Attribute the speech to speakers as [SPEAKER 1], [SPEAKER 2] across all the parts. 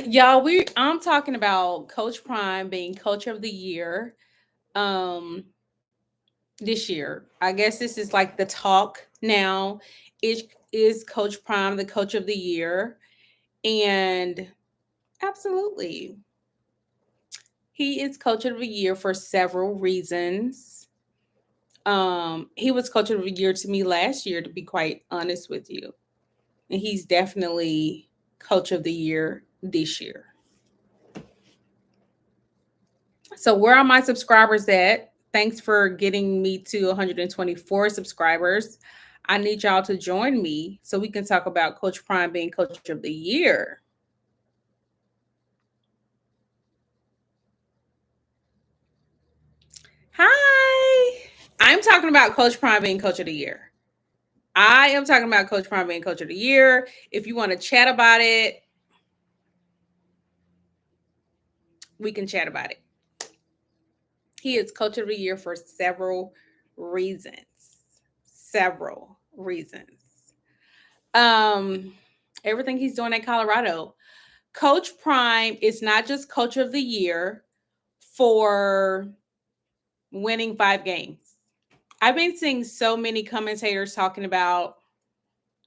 [SPEAKER 1] Y'all, I'm talking about Coach Prime being Coach of the Year um this year. I guess this is like the talk now. Is Coach Prime the Coach of the Year? And absolutely. He is Coach of the Year for several reasons. He was Coach of the Year to me last year, to be quite honest with you. And he's definitely Coach of the Year this year. So where are my subscribers at? Thanks for getting me to 124 subscribers. I need y'all to join me so we can talk about Coach Prime being Coach of the Year. Hi. I'm talking about Coach Prime being Coach of the Year. I am talking about Coach Prime being Coach of the Year. If you want to chat about it, we can chat about it. He is Coach of the Year for several reasons. Several reasons. Um, Everything he's doing at Colorado. Coach Prime is not just Coach of the Year for winning 5 games. I've been seeing so many commentators talking about,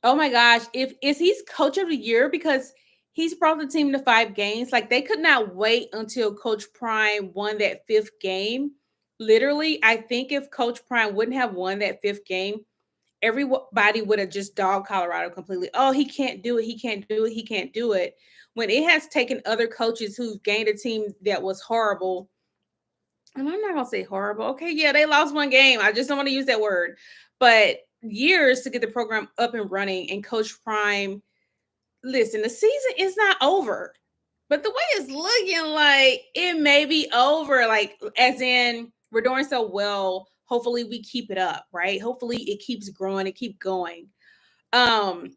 [SPEAKER 1] oh my gosh, if is he's Coach of the Year because he's brought the team to 5 games. Like they could not wait until Coach Prime won that fifth game. Literally, I think if Coach Prime wouldn't have won that fifth game, everybody would have just dogged Colorado completely. Oh, he can't do it. He can't do it. He can't do it. When it has taken other coaches who've gained a team that was horrible, and I'm not gonna say horrible. Okay, yeah, they lost 1 game. I just don't want to use that word, but years to get the program up and running. And Coach Prime, listen, the season is not over, but the way it's looking like it may be over. Like as in we're doing so well. Hopefully we keep it up, right? Hopefully it keeps growing and keep going. Um,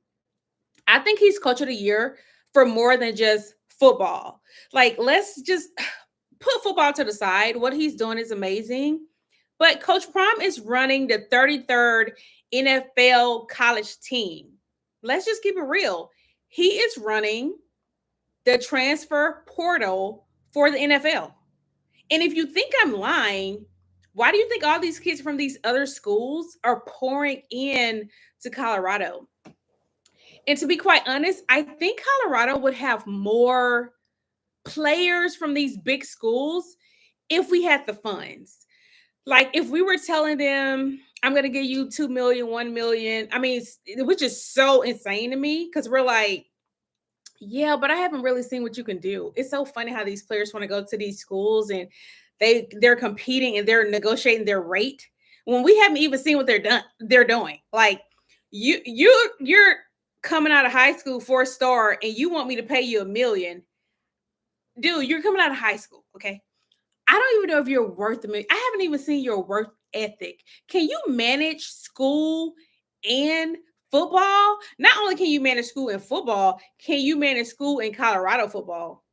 [SPEAKER 1] I think he's Coach of the Year for more than just football. Like let's just put football to the side. What he's doing is amazing. But Coach Prime is running the 33rd NFL college team. Let's just keep it real. He is running the transfer portal for the NFL. And if you think I'm lying, why do you think all these kids from these other schools are pouring in to Colorado? And to be quite honest, I think Colorado would have more players from these big schools if we had the funds. Like if we were telling them, I'm going to give you 2 million, 1 million. I mean, which is so insane to me because we're like, yeah, but I haven't really seen what you can do. It's so funny how these players want to go to these schools and they're competing and they're negotiating their rate when we haven't even seen what they're doing. Like you're coming out of high school 4-star and you want me to pay you 1 million. Dude, you're coming out of high school, okay? I don't even know if you're worth a million. I haven't even seen your work ethic. Can you manage school and football? Not only can you manage school and football, can you manage school and Colorado football?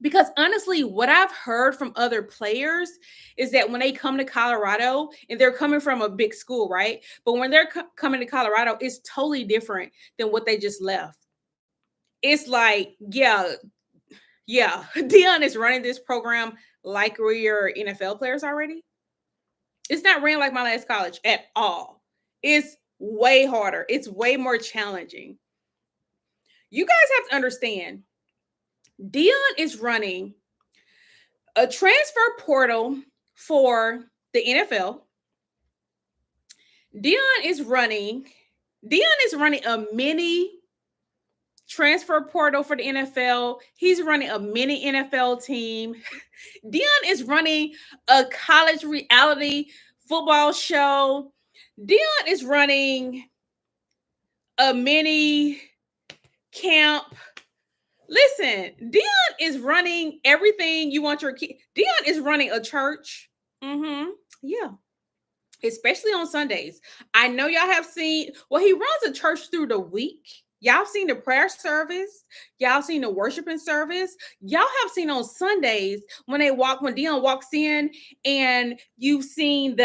[SPEAKER 1] Because honestly, what I've heard from other players is that when they come to Colorado and they're coming from a big school, right? But when they're coming to Colorado, it's totally different than what they just left. It's like, yeah, Dion is running this program like we're NFL players already. It's not ran like my last college at all. It's way harder. It's way more challenging. You guys have to understand, Dion is running a transfer portal for the NFL. Dion is running a mini transfer portal for the NFL. He's running a mini NFL team. Dion is running a college reality football show. Dion is running a mini camp. Listen, Dion is running everything you want your kid. Dion is running a church. Yeah. Especially on Sundays. I know y'all have seen, well, he runs a church through the week. Y'all seen the prayer service. Y'all seen the worshiping service. Y'all have seen on Sundays when Dion walks in and you've seen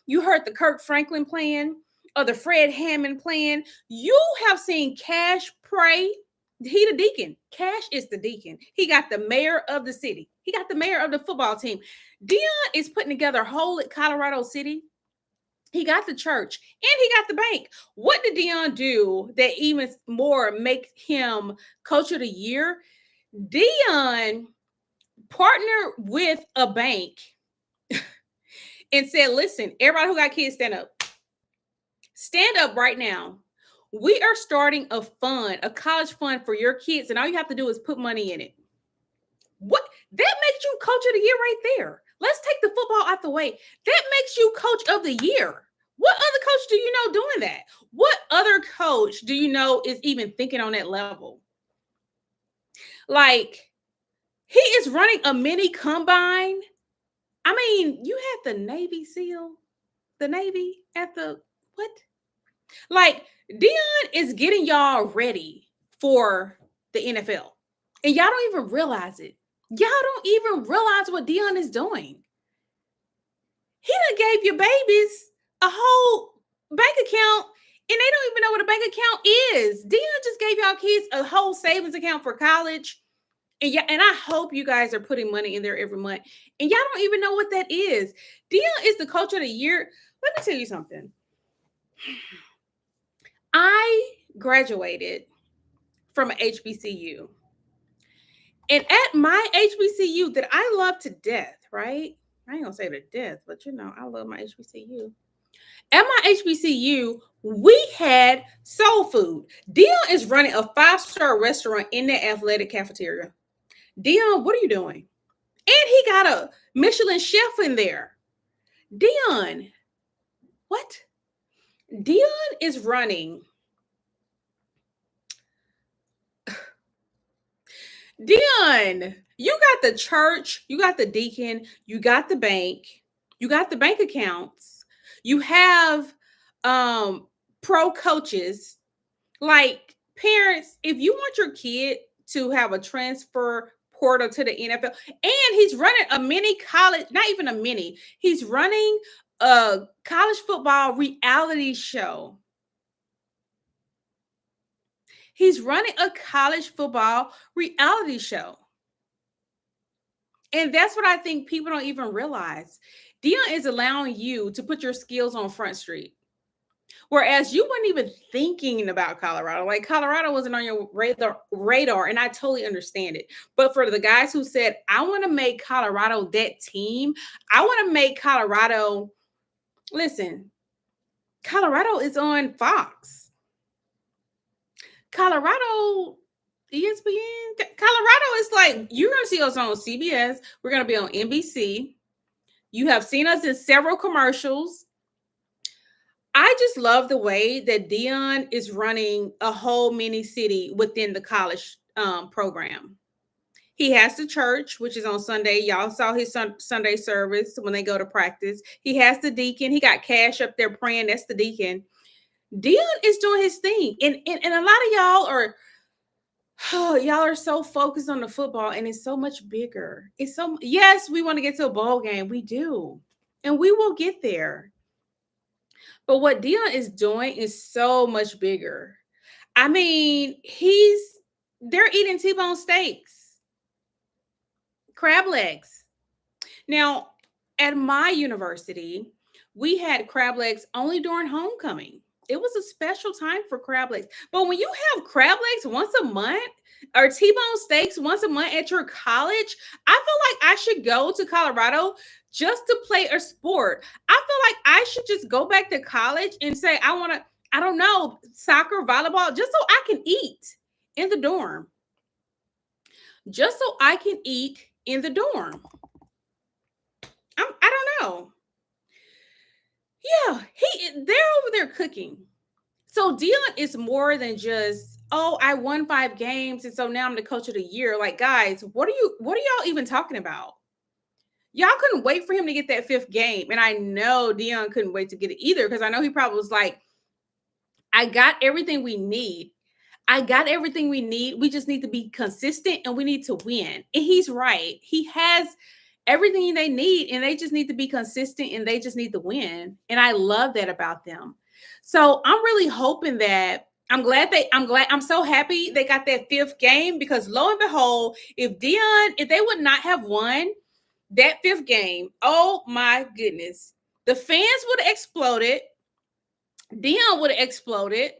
[SPEAKER 1] you heard the Kirk Franklin playing or the Fred Hammond playing. You have seen Cash pray. He the deacon. Cash is the deacon. He got the mayor of the city. He got the mayor of the football team. Deion is putting together whole Colorado City. He got the church and he got the bank. What did Deion do that even more make him coach of the year? Deion partnered with a bank and said, listen, everybody who got kids, stand up. Stand up right now. We are starting a fund, a college fund for your kids, and all you have to do is put money in it. What? That makes you coach of the year right there. Let's take the football out the way. That makes you coach of the year. What other coach do you know doing that? What other coach do you know is even thinking on that level? Like, he is running a mini combine. I mean, you had the Navy SEAL, the Navy at the what? Like, Deion is getting y'all ready for the NFL. And y'all don't even realize it. Y'all don't even realize what Deion is doing. He done gave your babies a whole bank account and they don't even know what a bank account is. Deion just gave y'all kids a whole savings account for college. And yeah, and I hope you guys are putting money in there every month. And y'all don't even know what that is. Deion is the coach of the year. Let me tell you something. I graduated from an HBCU. And at my HBCU that I love to death, right? I ain't gonna say to death, but you know, I love my HBCU. At my HBCU, we had soul food. Deion is running a 5-star restaurant in the athletic cafeteria. Deion, what are you doing? And he got a Michelin chef in there. Deion, what? Deion is running. Deion, you got the church, you got the deacon, you got the bank, you got the bank accounts, you have pro coaches. Like, parents, if you want your kid to have a transfer portal to the NFL, and he's running a mini college, not even a mini, he's running a college football reality show. He's running a college football reality show. And that's what I think people don't even realize. Deion is allowing you to put your skills on Front Street. Whereas you weren't even thinking about Colorado. Like, Colorado wasn't on your radar, and I totally understand it. But for the guys who said, I want to make Colorado that team, I want to make Colorado, listen, Colorado is on Fox. Colorado, ESPN, Colorado is like, you're going to see us on CBS. We're going to be on NBC. You have seen us in several commercials. I just love the way that Deion is running a whole mini city within the college program. He has the church, which is on Sunday. Y'all saw his Sunday service when they go to practice. He has the deacon. He got Cash up there praying. That's the deacon. Deion is doing his thing. And a lot of y'all are, y'all are so focused on the football, and it's so much bigger. It's so, yes, we want to get to a bowl game. We do. And we will get there. But what Deion is doing is so much bigger. I mean, they're eating T-bone steaks, crab legs. Now, at my university, we had crab legs only during homecoming. It was a special time for crab legs. But when you have crab legs once a month or T-bone steaks once a month at your college, I feel like I should go to Colorado just to play a sport. I feel like I should just go back to college and say, I want to, I don't know, soccer, volleyball, just so I can eat in the dorm. Just so I can eat in the dorm. I don't know. Yeah, they're over there cooking. So Deion is more than just, oh, I won 5 games, and so now I'm the coach of the year. Like, guys, what are y'all even talking about? Y'all couldn't wait for him to get that 5th game. And I know Deion couldn't wait to get it either, because I know he probably was like, I got everything we need. I got everything we need. We just need to be consistent and we need to win. And he's right. He has everything they need, and they just need to be consistent and they just need to win. And I love that about them. So I'm really hoping that I'm so happy they got that fifth game, because lo and behold, if they would not have won that fifth game, oh my goodness, the fans would have exploded. Dion would have exploded.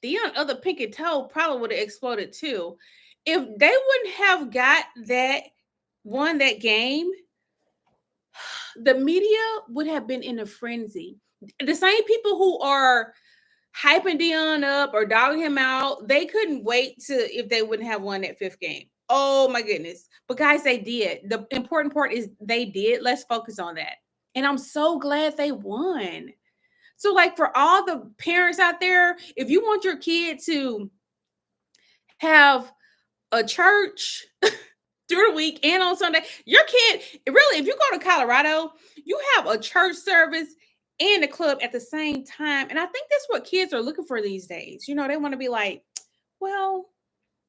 [SPEAKER 1] Dion, other pinky toe, probably would have exploded too. If they wouldn't have got that, won that game, the media would have been in a frenzy. The same people who are hyping Dion up or dogging him out, they couldn't wait to, if they wouldn't have won that fifth game. Oh my goodness. But guys, they did. The important part is they did. Let's focus on that. And I'm so glad they won. So, like, for all the parents out there, if you want your kid to have a church through the week and on Sunday, your kid, really, if you go to Colorado, you have a church service and a club at the same time. And I think that's what kids are looking for these days. You know, they want to be like, well,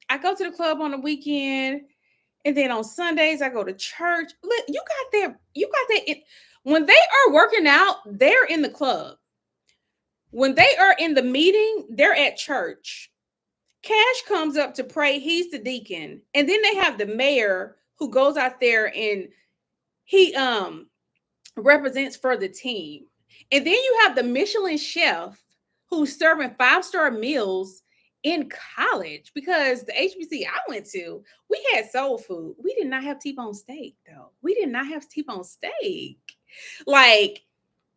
[SPEAKER 1] I go to the club on the weekend, and then on Sundays I go to church. Look, you got that. When they are working out, they're in the club. When they are in the meeting, they're at church. Cash comes up to pray. He's the deacon. And then they have the mayor who goes out there and he represents for the team. And then you have the Michelin chef who's serving 5-star meals in college, because the HBC I went to, we had soul food. We did not have T-bone steak, though. We did not have T-bone steak. Like,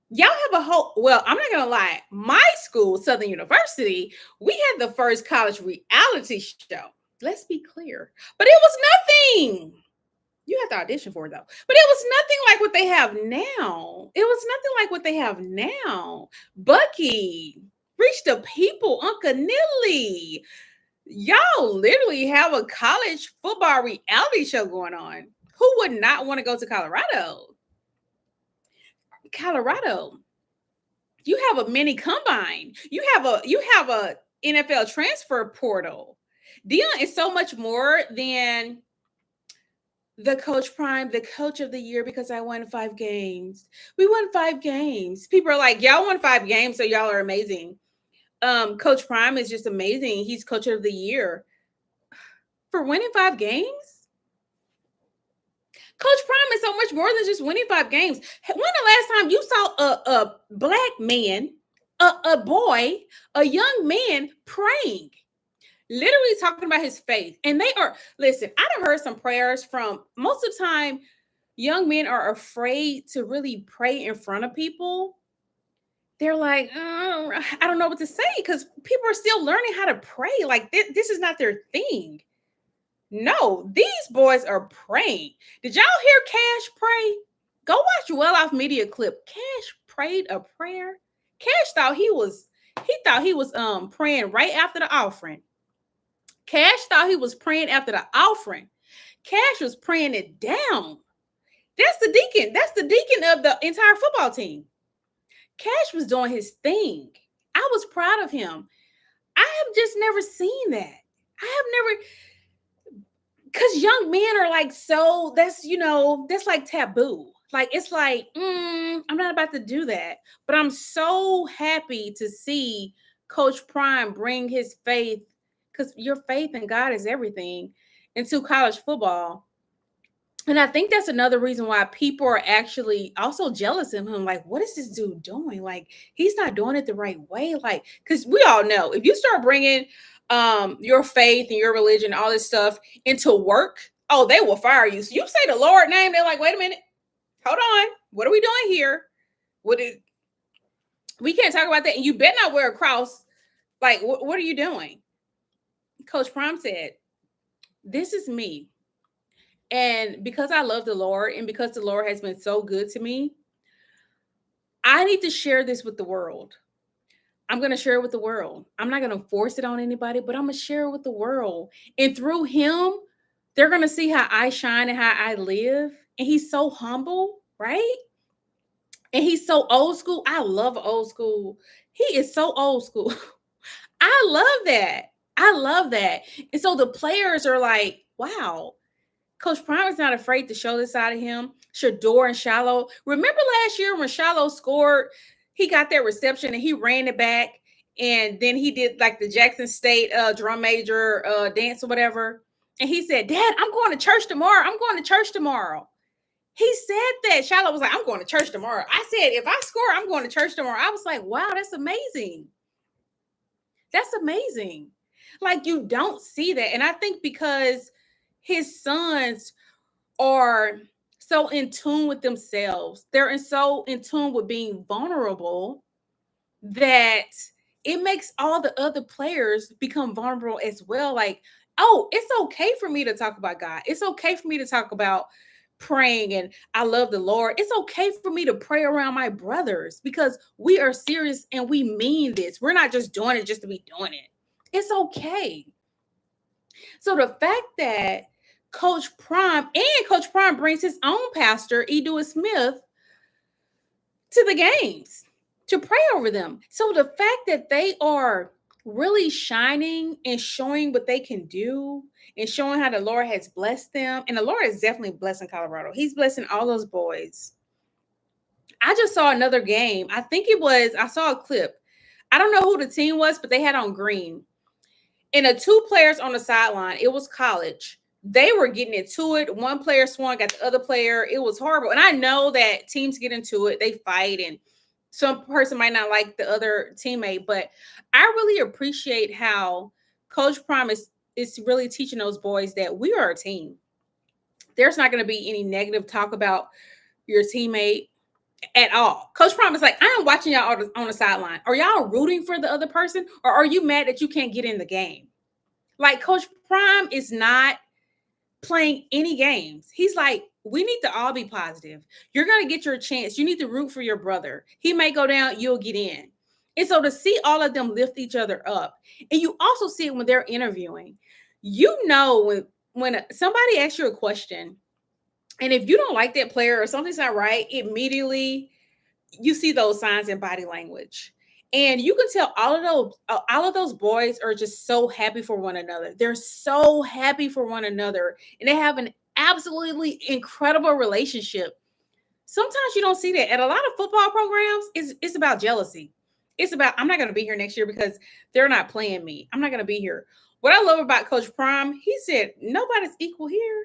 [SPEAKER 1] y'all have a whole, well, I'm not gonna lie, my school, Southern University, we had the first college reality show. Let's be clear. But it was nothing. You have to audition for it, though. But it was nothing like what they have now. It was nothing like what they have now. Bucky, Reach the People, Uncle Nilly. Y'all literally have a college football reality show going on. Who would not want to go to Colorado? Colorado. You have a mini combine. You have a NFL transfer portal. Dion is so much more than the Coach Prime, the coach of the year, because I won 5 games. We won 5 games. People are like, y'all won 5 games, so y'all are amazing. Coach Prime is just amazing. He's coach of the year for winning 5 games. Coach Prime is so much more than just winning 5 games. When the last time you saw a black man, a boy, a young man praying, literally talking about his faith? And they are, listen, I done heard some prayers from, most of the time, young men are afraid to really pray in front of people. They're like, I don't know what to say, because people are still learning how to pray. Like, this is not their thing. No, these boys are praying. Did y'all hear Cash pray? Go watch Well Off Media clip. Cash prayed a prayer. Cash thought he was praying right after the offering. Cash thought he was praying after the offering. Cash was praying it down. That's the deacon. That's the deacon of the entire football team. Cash was doing his thing. I was proud of him. I have just never seen that. I have never, because young men are like, so that's like taboo. Like, it's like, I'm not about to do that. But I'm so happy to see Coach Prime bring his faith, because your faith in God is everything, into college football. And I think that's another reason why people are actually also jealous of him. Like, what is this dude doing? Like, he's not doing it the right way. Like, because we all know, if you start bringing your faith and your religion, all this stuff into work, oh, they will fire you. So you say the Lord name, they're like, wait a minute, hold on, what are we doing here? We can't talk about that. And you better not wear a cross. Like, what are you doing? Coach Prime said, this is me. And because I love the Lord, and because the Lord has been so good to me, I need to share this with the world. I'm going to share it with the world. I'm not going to force it on anybody, but I'm going to share it with the world. And through him, they're going to see how I shine and how I live. And he's so humble, right? And he's so old school. I love old school. He is so old school. I love that. I love that. And so the players are like, wow, Coach Prime is not afraid to show this side of him. Shedeur and Shallow. Remember last year when Shallow scored, he got that reception and he ran it back. And then he did like the Jackson State drum major dance or whatever. And he said, Dad, I'm going to church tomorrow. I'm going to church tomorrow. He said that. Charlotte was like, I'm going to church tomorrow. I said, if I score, I'm going to church tomorrow. I was like, wow, that's amazing. That's amazing. Like, you don't see that. And I think because his sons are so in tune with themselves, they're so in tune with being vulnerable that it makes all the other players become vulnerable as well. Like, oh, it's okay for me to talk about God. It's okay for me to talk about praying and I love the Lord. It's okay for me to pray around my brothers because we are serious and we mean this. We're not just doing it just to be doing it. It's okay. So the fact that Coach Prime brings his own pastor, Edua Smith, to the games to pray over them. So the fact that they are really shining and showing what they can do and showing how the Lord has blessed them, and the Lord is definitely blessing Colorado. He's blessing all those boys. I just saw another game. I saw a clip. I don't know who the team was, but they had on green. And the two players on the sideline, it was college. They were getting into it. One player swung at the other player. It was horrible. And I know that teams get into it. They fight and some person might not like the other teammate, but I really appreciate how Coach Prime is really teaching those boys that we are a team. There's not going to be any negative talk about your teammate at all. Coach Prime is like, I am watching y'all on the sideline. Are y'all rooting for the other person, or are you mad that you can't get in the game? Like, Coach Prime is not playing any games. He's like, we need to all be positive. You're going to get your chance. You need to root for your brother. He may go down, you'll get in. And so to see all of them lift each other up, and you also see it when they're interviewing, you know, when somebody asks you a question, and if you don't like that player or something's not right, immediately you see those signs in body language. And you can tell all of those boys are just so happy for one another. They're so happy for one another, and they have an absolutely incredible relationship. Sometimes you don't see that at a lot of football programs. It's about jealousy. It's about, I'm not going to be here next year because they're not playing me. I'm not going to be here. What I love about Coach Prime, he said nobody's equal here.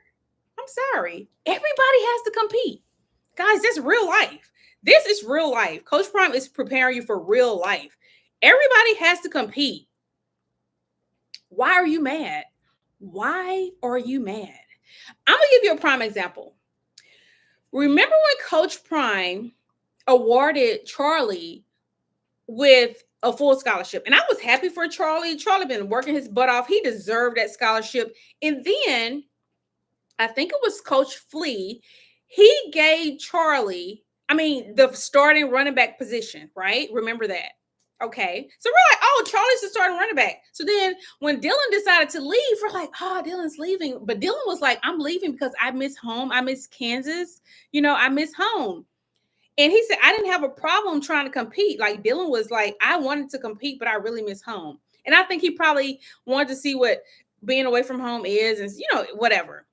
[SPEAKER 1] I'm sorry, everybody has to compete, guys. That's real life. This is real life. Coach Prime is preparing you for real life. Everybody has to compete. Why are you mad? Why are you mad? I'm going to give you a prime example. Remember when Coach Prime awarded Charlie with a full scholarship? And I was happy for Charlie. Charlie been working his butt off. He deserved that scholarship. And then I think it was Coach Flea. He gave Charlie, the starting running back position, right? Remember that. Okay. So we're like, oh, Charlie's the starting running back. So then when Dylan decided to leave, we're like, oh, Dylan's leaving. But Dylan was like, I'm leaving because I miss home. I miss Kansas. I miss home. And he said, I didn't have a problem trying to compete. Like, Dylan was like, I wanted to compete, but I really miss home. And I think he probably wanted to see what being away from home is and, whatever.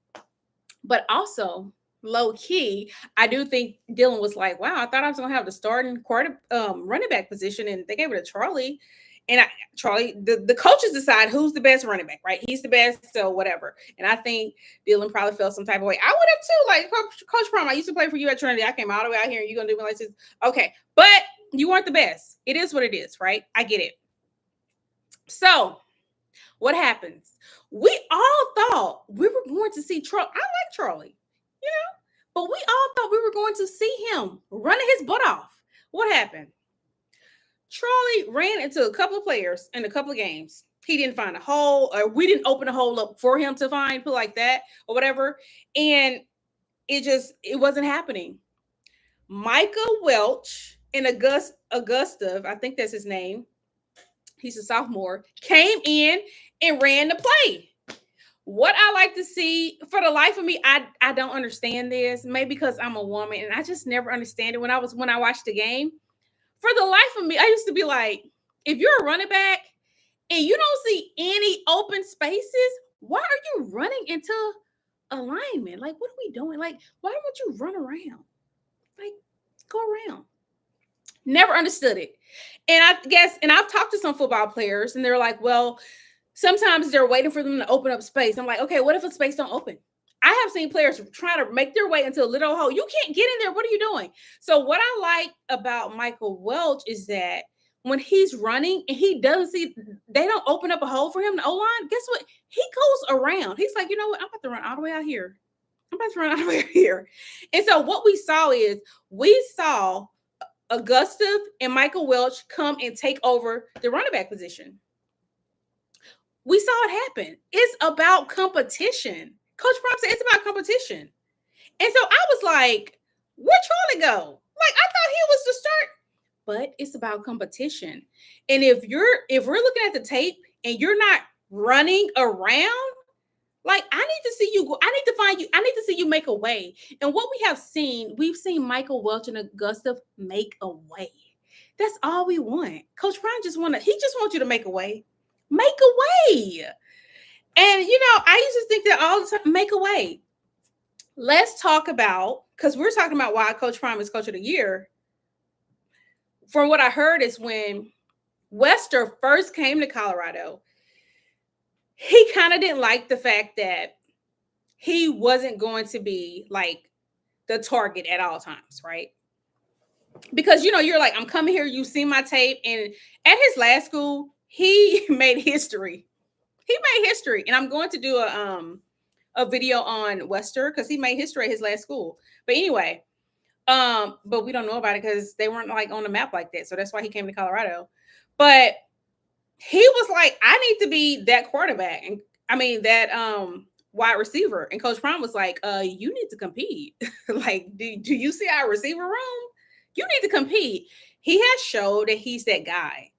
[SPEAKER 1] But also, low key, I do think Dylan was like, wow, I thought I was going to have the starting running back position, and they gave it to Charlie. And Charlie, the coaches decide who's the best running back, right? He's the best, so whatever. And I think Dylan probably felt some type of way. I would have too. Like, Coach Prime, I used to play for you at Trinity. I came all the way out here, and you're going to do me like this. Okay, but you weren't the best. It is what it is, right? I get it. So what happens? We all thought we were going to see Charlie. I like Charlie, but we all thought we were going to see him running his butt off. What happened? Charlie ran into a couple of players in a couple of games. He didn't find a hole, or we didn't open a hole up for him to find, put like that, or whatever. And it wasn't happening. Micah Welch and Augusta, I think that's his name, he's a sophomore, came in and ran the play. What I like to see, for the life of me, I don't understand this. Maybe because I'm a woman and I just never understand it. When I watched the game, for the life of me, I used to be like, if you're a running back and you don't see any open spaces, why are you running into alignment? Like, what are we doing? Like, why don't you run around? Like, go around. Never understood it. And I guess, and I've talked to some football players and they're like, well, sometimes they're waiting for them to open up space. I'm like, okay, what if a space don't open? I have seen players trying to make their way into a little hole. You can't get in there. What are you doing? So what I like about Michael Welch is that when he's running and he doesn't see, they don't open up a hole for him, the O-line, guess what? He goes around. He's like, you know what? I'm about to run all the way out here. I'm about to run all the way out here. And so what we saw Augustus and Michael Welch come and take over the running back position. We saw it happen. It's about competition. Coach Prime said it's about competition. And so I was like, where'd Charlie go? Like, I thought he was the start. But it's about competition. And if we're looking at the tape and you're not running around, like, I need to see you go. I need to find you. I need to see you make a way. And what we've seen Michael Welch and Augustus make a way. That's all we want. Coach Prime just wants you to make a way. Make a way. And, I used to think that all the time, make a way. Let's talk about, because we're talking about why Coach Prime is Coach of the Year. From what I heard is when Wester first came to Colorado, he kind of didn't like the fact that he wasn't going to be like the target at all times, right? Because, you're like, I'm coming here, you see my tape. And at his last school, he made history. And I'm going to do a video on Wester because he made history at his last school. But anyway, but we don't know about it because they weren't like on the map like that. So that's why he came to Colorado. But he was like, I need to be that quarterback. And I mean that wide receiver. And Coach Prime was like, you need to compete. Like, do you see our receiver room? You need to compete. He has showed that he's that guy.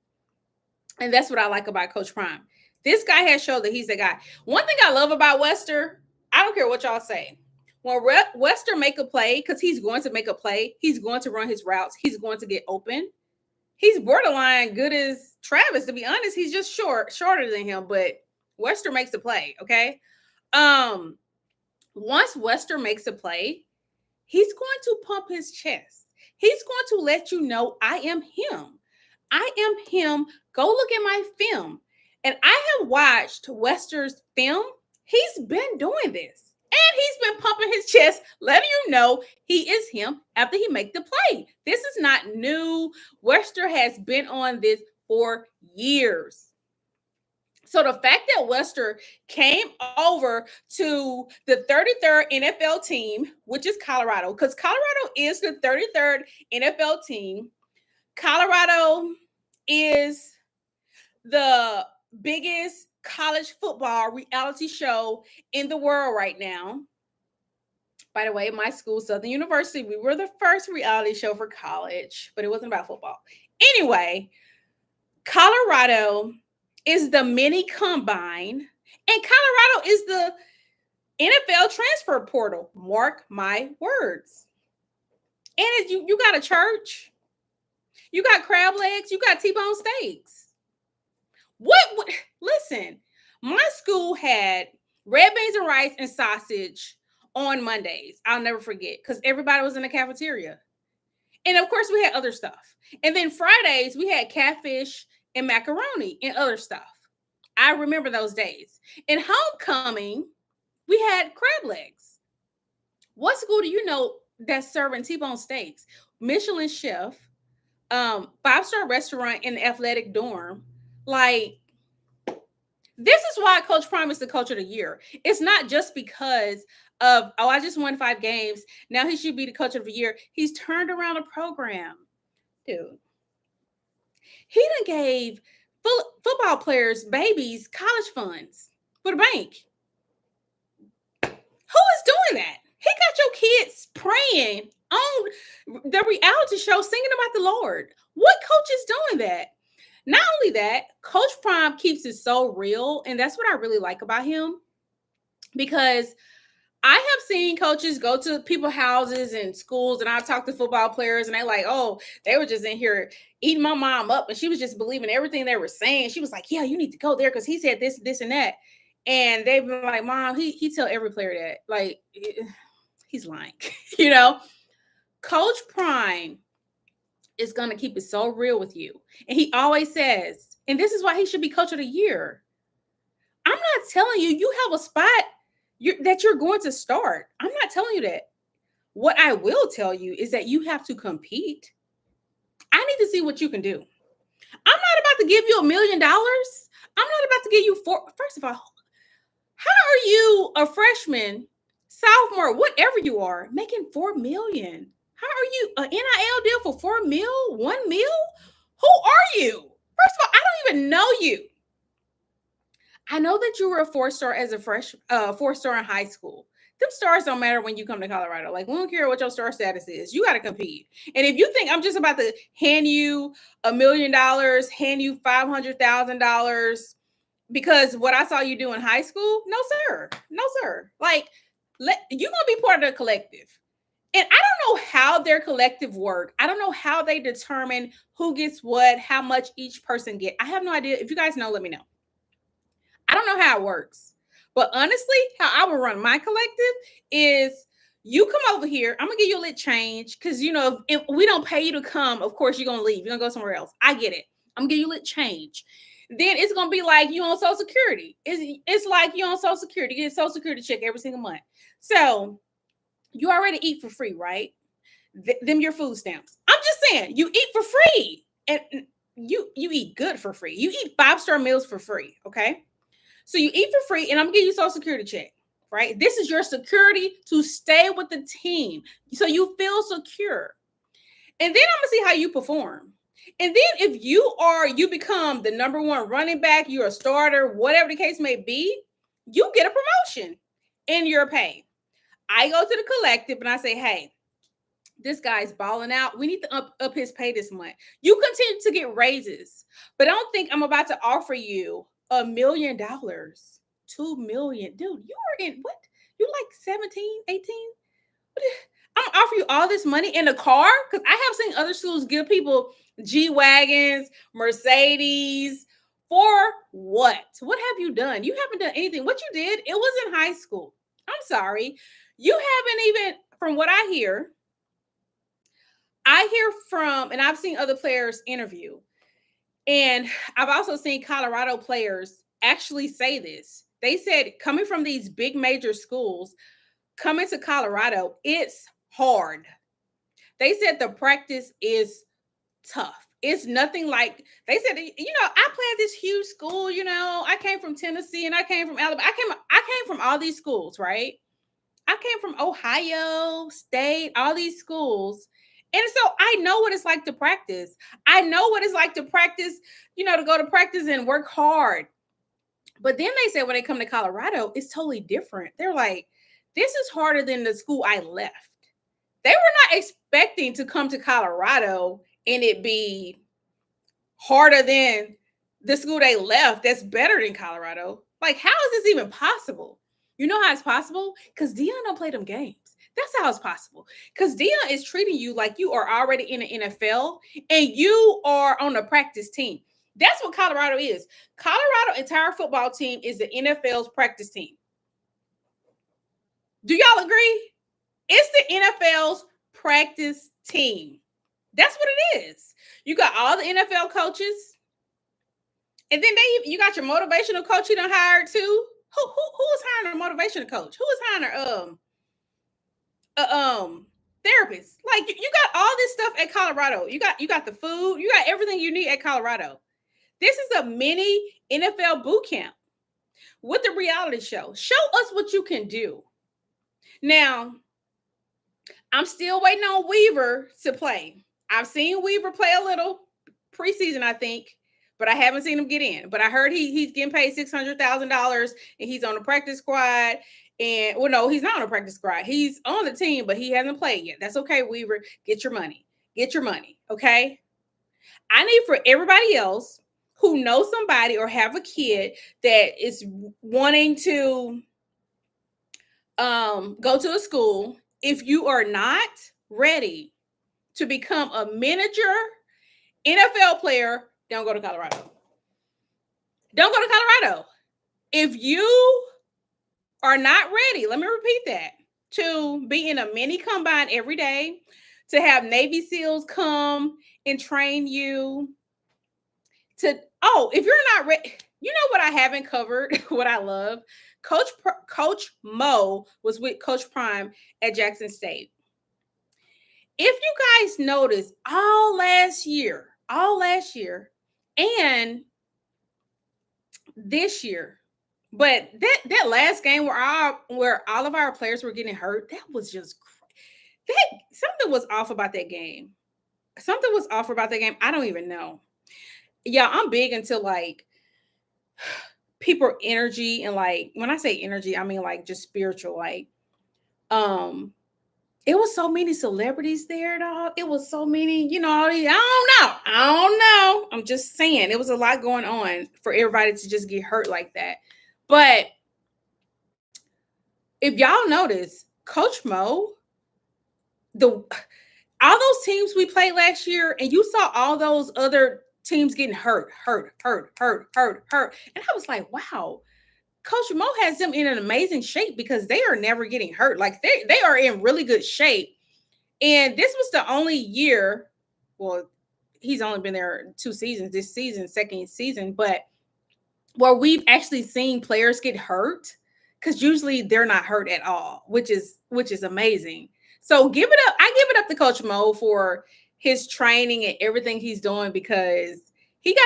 [SPEAKER 1] And that's what I like about Coach Prime. This guy has showed that he's the guy. One thing I love about Wester, I don't care what y'all say. When Wester make a play, because he's going to make a play, he's going to run his routes, he's going to get open. He's borderline good as Travis, to be honest. He's just shorter than him, but Wester makes a play, okay? Once Wester makes a play, he's going to pump his chest. He's going to let you know, I am him. I am him. Go look at my film. And I have watched Wester's film. He's been doing this. And he's been pumping his chest, letting you know he is him after he make the play. This is not new. Wester has been on this for years. So the fact that Wester came over to the 33rd NFL team, which is Colorado, because Colorado is the 33rd NFL team. Colorado is the biggest college football reality show in the world right now. By the way, my school, Southern University, we were the first reality show for college, but it wasn't about football. Anyway, Colorado is the mini combine, and Colorado is the NFL transfer portal. Mark my words. And you got a church, you got crab legs, you got T-bone steaks. Listen, my school had red beans and rice and sausage on Mondays. I'll never forget, because everybody was in the cafeteria. And of course, we had other stuff. And then Fridays, we had catfish and macaroni and other stuff. I remember those days. In homecoming, we had crab legs. What school do you know that's serving T-bone steaks? Michelin chef, 5-star restaurant in the athletic dorm. Like, this is why Coach Prime is the Coach of the Year. It's not just because of, I just won 5 games, now he should be the Coach of the Year. He's turned around a program. Dude, he done gave football players, babies, college funds for the bank. Who is doing that? He got your kids praying on the reality show, singing about the Lord. What coach is doing that? Not only that, Coach Prime keeps it so real, and that's what I really like about him, because I have seen coaches go to people's houses and schools, and I talk to football players, and they're like, oh, they were just in here eating my mom up, and she was just believing everything they were saying. She was like, yeah, you need to go there because he said this, this, and that. And they've been like, Mom, he tell every player that. Like, he's lying. Coach Prime is going to keep it so real with you. And he always says, and this is why he should be coach of the year. I'm not telling you, you have a spot that you're going to start. I'm not telling you that. What I will tell you is that you have to compete. I need to see what you can do. I'm not about to give you $1 million. I'm not about to give you first of all, how are you a freshman, sophomore, whatever you are, making $4 million? How are you an NIL deal for $4 million, $1 million? Who are you? First of all, I don't even know you. I know that you were a 4-star as a 4-star in high school. Them stars don't matter when you come to Colorado. Like, we don't care what your star status is. You got to compete. And if you think I'm just about to hand you $1 million, hand you $500,000 because what I saw you do in high school, no, sir. No, sir. Like, you're going to be part of the collective. And I don't know how their collective work. I don't know how they determine who gets what, how much each person get. I have no idea. If you guys know, let me know. I don't know how it works. But honestly, how I would run my collective is you come over here. I'm going to give you a little change because, you know, if we don't pay you to come, of course, you're going to leave. You're going to go somewhere else. I get it. I'm going to give you a little change. Then it's going to be like you on Social Security. It's like you on Social Security. You get a Social Security check every single month. So you already eat for free, right? Them your food stamps. I'm just saying, you eat for free. And you eat good for free. You eat 5-star meals for free, okay? So you eat for free, and I'm gonna give you a Social Security check, right? This is your security to stay with the team, so you feel secure. And then I'm gonna see how you perform. And then if you become the number 1 running back, you're a starter, whatever the case may be, you get a promotion in your pay. I go to the collective and I say, hey, this guy's balling out. We need to up his pay this month. You continue to get raises, but I don't think I'm about to offer you $1 million, $2 million. Dude, you are in what? You like 17, 18? I'm gonna offer you all this money in a car? Because I have seen other schools give people G-Wagons, Mercedes. For what? What have you done? You haven't done anything. What you did, it was in high school. I'm sorry. You haven't even, from what I hear from, and I've seen other players interview, and I've also seen Colorado players actually say this. They said coming from these big major schools, coming to Colorado, it's hard. They said the practice is tough. It's nothing like, they said, you know, I played this huge school, you know, I came from Tennessee and I came from Alabama. I came from all these schools, right? I came from Ohio State, all these schools. And so I know what it's like to practice. I know what it's like to practice, you know, to go to practice and work hard. But then they say when they come to Colorado, it's totally different. They're like, this is harder than the school I left. They were not expecting to come to Colorado and it be harder than the school they left that's better than Colorado. Like, how is this even possible? You know how it's possible? Because Deion don't play them games. That's how it's possible. Because Deion is treating you like you are already in the NFL and you are on a practice team. That's what Colorado is. Colorado entire football team is the NFL's practice team. Do y'all agree? It's the NFL's practice team. That's what it is. You got all the NFL coaches, and then you got your motivational coach you done hired too. Who is hiring a motivational coach? Who is hiring therapist? Like you got all this stuff at Colorado. You got the food. You got everything you need at Colorado. This is a mini NFL boot camp with the reality show. Show us what you can do. Now, I'm still waiting on Weaver to play. I've seen Weaver play a little preseason, I think, but I haven't seen him get in. But I heard he's getting paid $600,000 and he's on the practice squad. And well, no, he's not on the practice squad. He's on the team, but he hasn't played yet. That's okay, Weaver. Get your money. Get your money. Okay. I need for everybody else who knows somebody or have a kid that is wanting to go to a school. If you are not ready to become a miniature NFL player, don't go to Colorado. Don't go to Colorado. If you are not ready, let me repeat that, to be in a mini combine every day, to have Navy SEALs come and train you. If you're not ready, you know what I haven't covered, what I love? Coach Mo was with Coach Prime at Jackson State. If you guys notice, all last year, and this year, but that last game where all of our players were getting hurt, that was just that something was off about that game. Something was off about that game. I don't even know. Yeah, I'm big into like people energy, and like when I say energy, I mean like just spiritual. Like, it was so many celebrities there, dog. It was so many, all these. I don't know. I'm just saying it was a lot going on for everybody to just get hurt like that. But if y'all notice, Coach Mo, all those teams we played last year, and you saw all those other teams getting hurt. And I was like, wow, Coach Mo has them in an amazing shape because they are never getting hurt. Like they are in really good shape. And this was the only year, well, he's only been there 2 seasons, this season, second season, but where we've actually seen players get hurt, because usually they're not hurt at all, which is amazing. So give it up. I give it up to Coach Mo for his training and everything he's doing, because he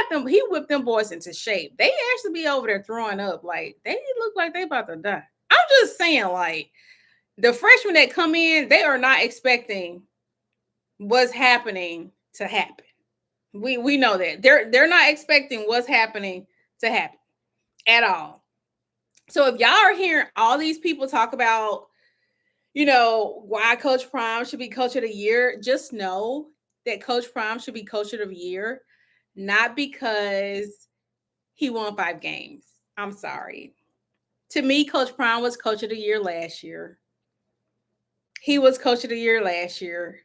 [SPEAKER 1] whipped them boys into shape. They actually be over there throwing up. Like, they look like they about to die. I'm just saying, like, the freshmen that come in, they are not expecting what's happening to happen. We know that. They're not expecting what's happening to happen at all. So if y'all are hearing all these people talk about, why Coach Prime should be Coach of the Year, just know that Coach Prime should be Coach of the Year, not because he won 5 games. I'm sorry. To me, Coach Prime was Coach of the Year last year. He was Coach of the Year last year.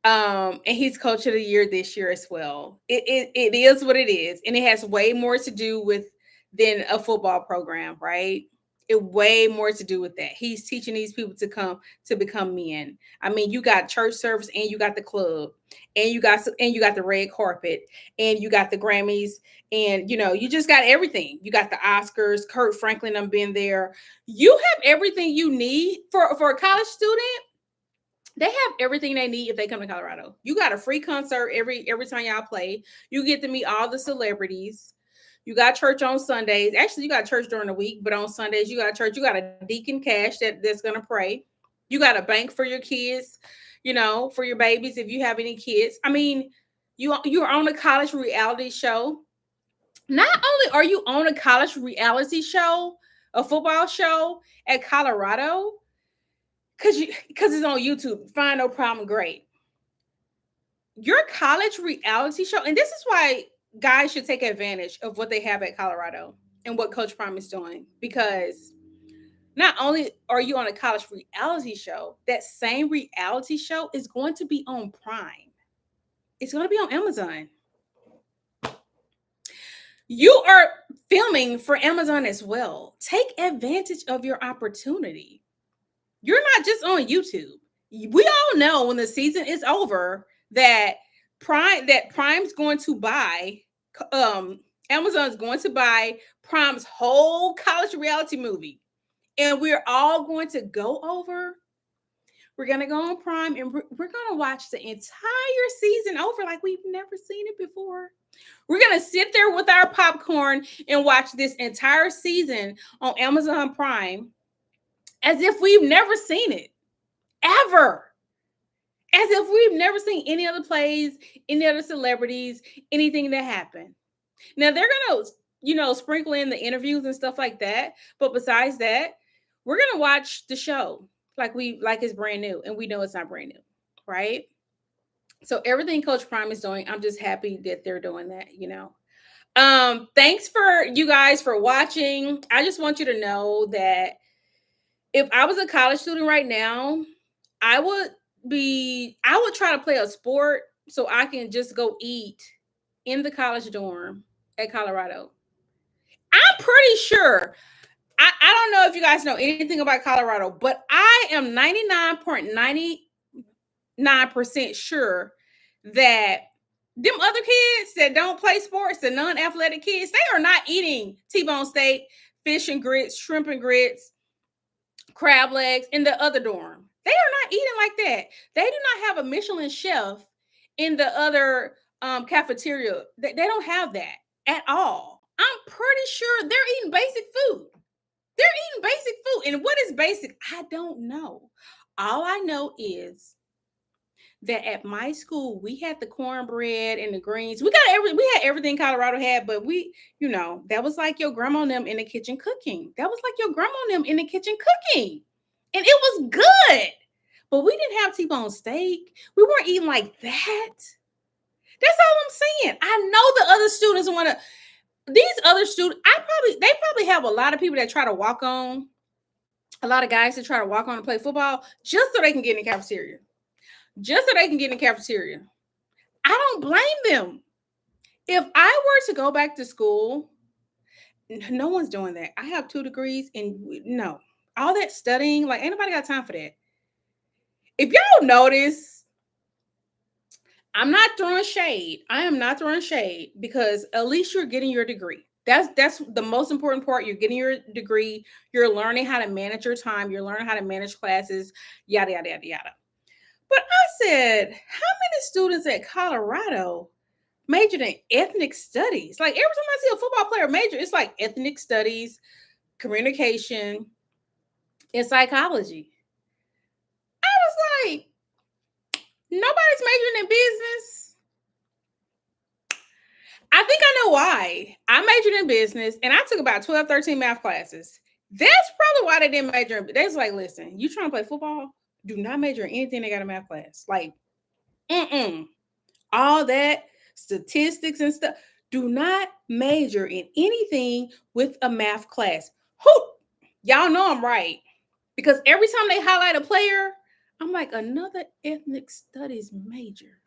[SPEAKER 1] And he's Coach of the Year this year as well. It is what it is. And it has way more to do with than a football program, right? It way more to do with that. He's teaching these people to become men. I mean, you got church service, and you got the club, and you got the red carpet, and you got the Grammys, and you just got everything. You got the Oscars. Kurt Franklin, I've been there. You have everything you need for a college student. They have everything they need if they come to Colorado. You got a free concert every time y'all play. You get to meet all the celebrities. You got church on Sundays. Actually, you got church during the week, but on Sundays you got church. You got a deacon cash that's gonna pray. You got a bank for your kids, for your babies if you have any kids. I mean, you're on a college reality show. Not only are you on a college reality show, a football show at Colorado, because it's on YouTube. Fine, no problem, great. Your college reality show, and this is why guys should take advantage of what they have at Colorado and what Coach Prime is doing, because not only are you on a college reality show, that same reality show is going to be on Prime. It's going to be on Amazon. You are filming for Amazon as well. Take advantage of your opportunity. You're not just on YouTube. We all know when the season is over that Prime's going to buy, Amazon's going to buy Prime's whole college reality movie. And we're all going to go over. We're going to go on Prime, and we're going to watch the entire season over like we've never seen it before. We're going to sit there with our popcorn and watch this entire season on Amazon Prime as if we've never seen it, ever. As if we've never seen any other plays, any other celebrities, anything that happened. Now, they're going to, sprinkle in the interviews and stuff like that. But besides that, we're going to watch the show like it's brand new, and we know it's not brand new, right? So everything Coach Prime is doing, I'm just happy that they're doing that, Thanks for you guys for watching. I just want you to know that if I was a college student right now, I would try to play a sport so I can just go eat in the college dorm at Colorado. I'm pretty sure. I don't know if you guys know anything about Colorado, but I am 99.90. 99% sure that them other kids that don't play sports, the non-athletic kids, they are not eating T-bone steak, fish and grits, shrimp and grits, crab legs in the other dorm. They are not eating like that. They do not have a Michelin chef in the other cafeteria. They don't have that at all. I'm pretty sure they're eating basic food. They're eating basic food. And what is basic? I don't know. All I know is that at my school we had the cornbread and the greens. We had everything Colorado had, but that was like your grandma and them in the kitchen cooking. That was like your grandma and them in the kitchen cooking. And it was good. But we didn't have T-bone steak. We weren't eating like that. That's all I'm saying. I know the other students want to. These other students, they probably have a lot of people that try to walk on, a lot of guys that try to walk on and play football just so they can get in the cafeteria. Just so they can get in the cafeteria. I don't blame them. If I were to go back to school, no one's doing that. I have 2 degrees and no, all that studying, like ain't nobody got time for that. If y'all notice, I'm not throwing shade. I am not throwing shade because at least you're getting your degree. That's the most important part. You're getting your degree. You're learning how to manage your time. You're learning how to manage classes, yada, yada, yada, yada. But I said, how many students at Colorado majored in ethnic studies? Like every time I see a football player major, it's like ethnic studies, communication, and psychology. I was like, nobody's majoring in business. I think I know why. I majored in business and I took about 12, 13 math classes. That's probably why they didn't major in. They was like, listen, you trying to play football? Do not major in anything they got a math class. Like, all that statistics and stuff. Do not major in anything with a math class. Y'all know I'm right. Because every time they highlight a player, I'm like, another ethnic studies major.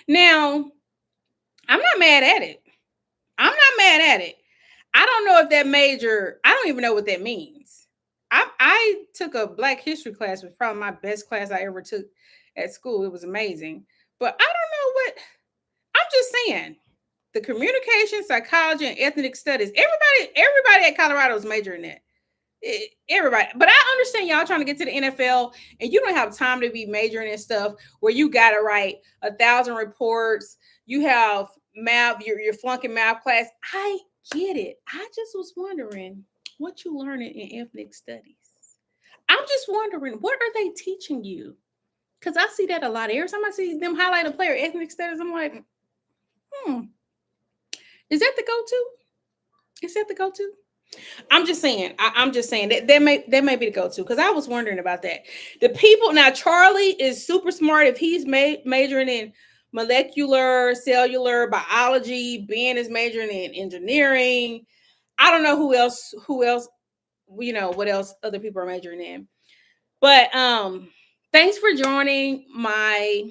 [SPEAKER 1] Now, I'm not mad at it. I don't know if that major, I don't even know what that means. I took a Black history class, was probably my best class I ever took at school. It was amazing. But I don't know what, I'm just saying, the communication, psychology, and ethnic studies, everybody at Colorado is majoring in that. Everybody. But I understand y'all trying to get to the NFL and you don't have time to be majoring in stuff where you got to write 1,000 reports. You have math, you're flunking math class. I get it. I just was wondering what you learning in ethnic studies. I'm just wondering, what are they teaching you? Because I see that a lot. Every time I see them highlight a player ethnic studies, I'm like, is that the go-to? Is that the go-to? I'm just saying. I'm just saying that may be the go-to because I was wondering about that. The people now, Charlie is super smart. If he's majoring in molecular, cellular biology, Ben is majoring in engineering. I don't know who else. What else other people are majoring in. But thanks for joining my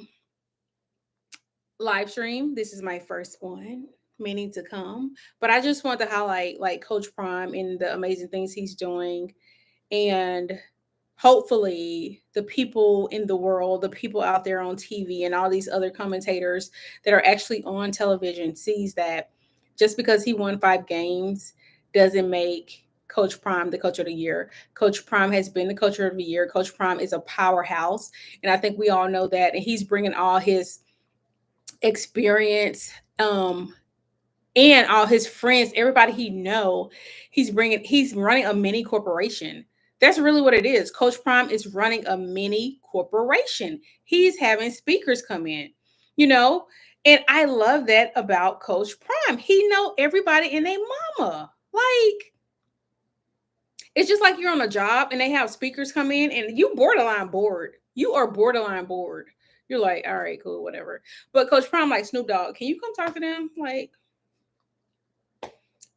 [SPEAKER 1] live stream. This is my first one, meaning to come. But I just want to highlight like Coach Prime and the amazing things he's doing. And hopefully the people in the world, the people out there on TV and all these other commentators that are actually on television sees that just because he won 5 games doesn't make Coach Prime the coach of the year. Coach Prime has been the coach of the year. Coach Prime is a powerhouse. And I think we all know that. And he's bringing all his experience and all his friends, everybody he know, he's running a mini corporation. That's really what it is. Coach Prime is running a mini corporation. He's having speakers come in, and I love that about Coach Prime. He know everybody and their mama. Like, it's just like you're on a job and they have speakers come in and you borderline bored. You are borderline bored. You're like, all right, cool, whatever. But Coach Prime, like, Snoop Dogg, can you come talk to them? Like,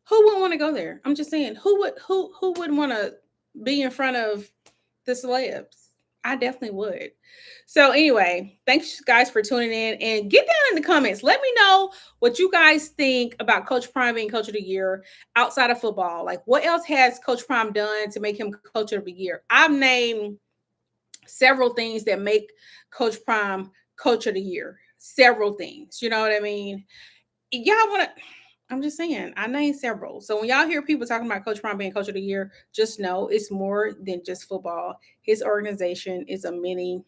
[SPEAKER 1] who wouldn't want to go there? I'm just saying, who wouldn't want to be in front of the celebs? I definitely would. So anyway, thanks guys for tuning in and get down in the comments. Let me know what you guys think about Coach Prime being coach of the year outside of football. Like, what else has Coach Prime done to make him coach of the year? I've named several things that make Coach Prime Coach of the Year. Several things. You know what I mean? Y'all want to. I'm just saying, I named several. So when y'all hear people talking about Coach Prime being Coach of the Year, just know it's more than just football. His organization is a mini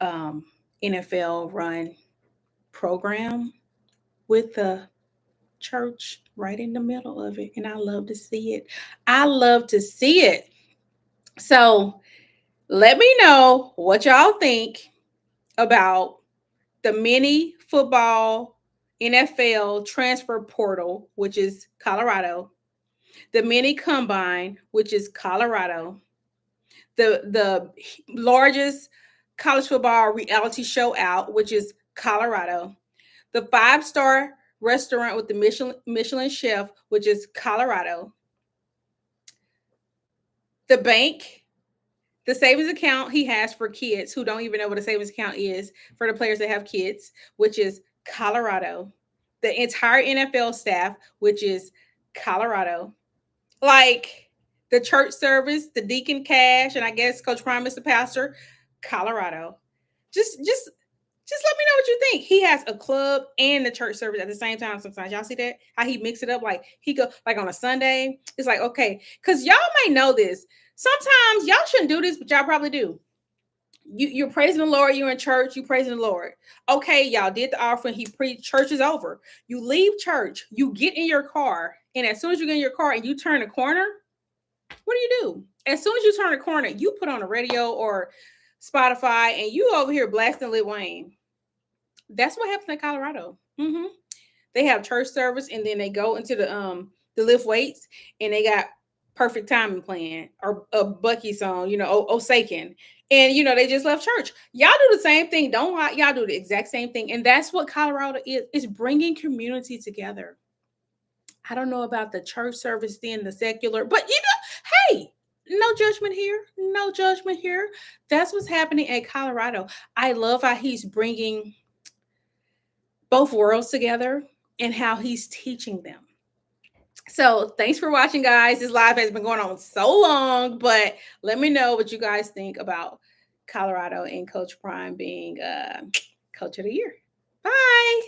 [SPEAKER 1] NFL run program with the church right in the middle of it. And I love to see it. I love to see it. So let me know what y'all think about the mini football NFL transfer portal, which is Colorado, the mini combine, which is Colorado, the largest college football reality show out, which is Colorado, the 5-star restaurant with the Michelin chef, which is Colorado, the bank, the savings account he has for kids who don't even know what a savings account is for the players that have kids, which is Colorado, the entire NFL staff, which is Colorado, like the church service, the deacon cash, and I guess Coach Prime is the pastor, Colorado. Just let me know what you think. He has a club and the church service at the same time sometimes. Y'all see that? How he mix it up? Like he go like on a Sunday. It's like, okay, because y'all may know this. Sometimes y'all shouldn't do this, but y'all probably do. You're praising the Lord, you're in church, you praising the Lord. Okay, y'all did the offering, he preached, church is over. You leave church, you get in your car, and as soon as you get in your car and you turn a corner, what do? As soon as you turn a corner, you put on a radio or Spotify and you over here blasting Lil Wayne. That's what happens in Colorado. They have church service and then they go into the lift weights and they got perfect timing playing or a Bucky song, Osakin. And they just left church. Y'all do the same thing. Don't lie. Y'all do the exact same thing. And that's what Colorado is. It's bringing community together. I don't know about the church service then, the secular, but hey, no judgment here. No judgment here. That's what's happening at Colorado. I love how he's bringing both worlds together and how he's teaching them. So thanks for watching, guys. This live has been going on so long, but let me know what you guys think about Colorado and Coach Prime being Coach of the Year. Bye.